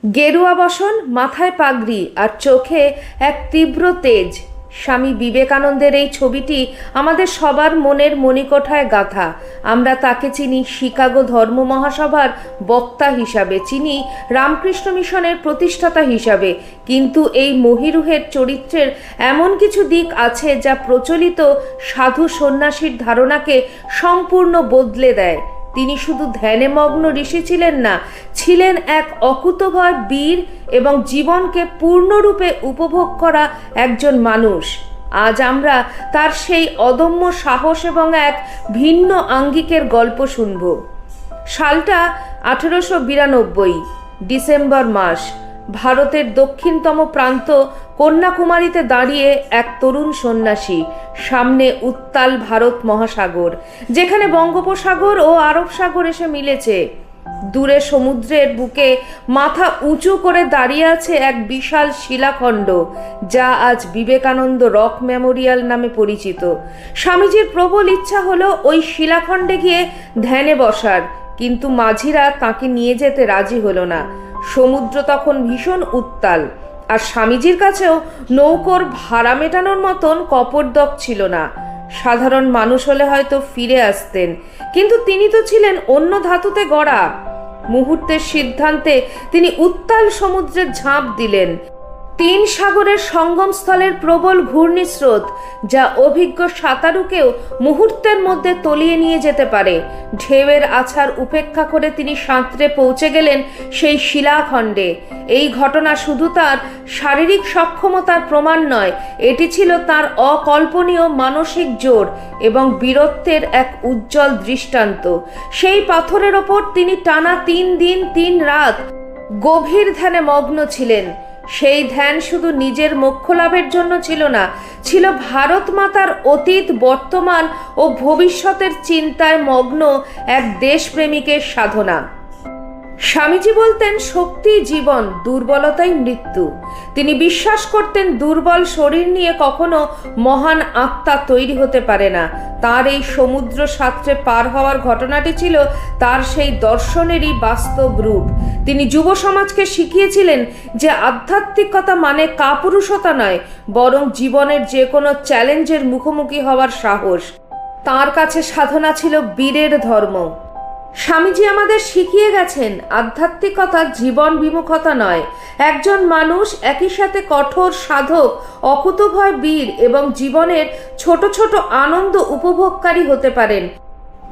গেরুয়া বসন, মাথায় পাগড়ি আর চোখে এক তীব্র তেজ। স্বামী বিবেকানন্দের এই ছবিটি আমাদের সবার মনের মণিকোঠায় গাঁথা। আমরা তাকে চিনি শিকাগো ধর্ম মহাসভার বক্তা হিসাবে, চিনি রামকৃষ্ণ মিশনের প্রতিষ্ঠাতা হিসাবে, কিন্তু এই মহিরুহের চরিত্রের এমন কিছু দিক আছে যা প্রচলিত সাধু সন্ন্যাসীর ধারণাকে সম্পূর্ণ বদলে দেয়। তিনি শুধু ধ্যানে মগ্ন ঋষি ছিলেন না, ছিলেন এক অকুতোভয় বীর এবং জীবনকে পূর্ণরূপে উপভোগ করা একজন মানুষ। আজ আমরা তার সেই অদম্য সাহস এবং এক ভিন্ন আঙ্গিকের গল্প শুনব। সালটা 1892, ডিসেম্বর মাস। ভারতের দক্ষিণতম প্রান্ত কন্যাকুমারীতে দাঁড়িয়ে এক তরুণ সন্ন্যাসী, সামনে উত্তাল ভারত মহাসাগর, যেখানে বঙ্গোপসাগর ও আরব সাগর এসে মিলেছে। দূরে সমুদ্রের বুকে মাথা উঁচু করে দাঁড়িয়ে আছে এক বিশাল শিলাখণ্ড, যা আজ বিবেকানন্দ রক মেমোরিয়াল নামে পরিচিত। স্বামীজির প্রবল ইচ্ছা হলো ওই শিলাখণ্ডে গিয়ে ধ্যানে বসার, কিন্তু মাঝিরা তাকে নিয়ে যেতে রাজি হলো না। সমুদ্র তখন ভীষণ উত্তাল, আর স্বামীজির কাছেও নৌকোর ভাড়া মেটানোর মতন কপর্দক ছিল না। সাধারণ মানুষ হলে হয়তো ফিরে আসতেন, কিন্তু তিনি তো ছিলেন অন্য ধাতুতে গড়া। মুহূর্তের সিদ্ধান্তে তিনি উত্তাল সমুদ্রে ঝাঁপ দিলেন। 3 সাগরের সঙ্গমস্থলের প্রবল ঘূর্ণিস্রোত, যা অভিজ্ঞ সাঁতারুকেও মুহূর্তের মধ্যে তলিয়ে নিয়ে যেতে পারে। ঢেউয়ের আছাড় উপেক্ষা করে তিনি সাঁতরে পৌঁছে গেলেন সেই শিলাখণ্ডে। এই ঘটনা শুধু তার শারীরিক সক্ষমতার প্রমাণ নয়, এটি ছিল তার অকল্পনীয় মানসিক জোর এবং বীরত্বের এক উজ্জ্বল দৃষ্টান্ত। সেই পাথরের ওপর তিনি টানা 3 দিন 3 রাত গভীর ধ্যানে মগ্ন ছিলেন। সেই ধ্যান শুধু নিজের মোক্ষ লাভের জন্য ছিল না, ছিল ভারত মাতার অতীত, বর্তমান ও ভবিষ্যতের চিন্তায় মগ্ন এক দেশপ্রেমিকের সাধনা। স্বামীজি বলতেন, শক্তি জীবন, দুর্বলতাই মৃত্যু। তিনি বিশ্বাস করতেন দুর্বল শরীর নিয়ে কখনো মহান আত্মা তৈরি হতে পারে না। তার এই সমুদ্র সাঁতরে পার হওয়ার ঘটনাটি ছিল তার সেই দর্শনেরই বাস্তব রূপ। তিনি যুব সমাজকে শিখিয়েছিলেন যে আধ্যাত্মিকতা মানে কাপুরুষতা নয়, বরং জীবনের যে কোনো চ্যালেঞ্জের মুখোমুখি হওয়ার সাহস। তার কাছে সাধনা ছিল বীরের ধর্ম। স্বামীজি আমাদের শিখিয়ে গেছেন, আধ্যাত্মিকতা জীবন বিমুখতা নয়। একজন মানুষ একই সাথে কঠোর সাধক, অকুতোভয় বীর এবং জীবনের ছোট ছোট আনন্দ উপভোগকারী হতে পারেন।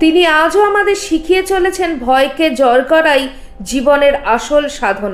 তিনি আজও আমাদের শিখিয়ে চলেছেন, ভয়কে জয় করাই জীবনের আসল সাধনা।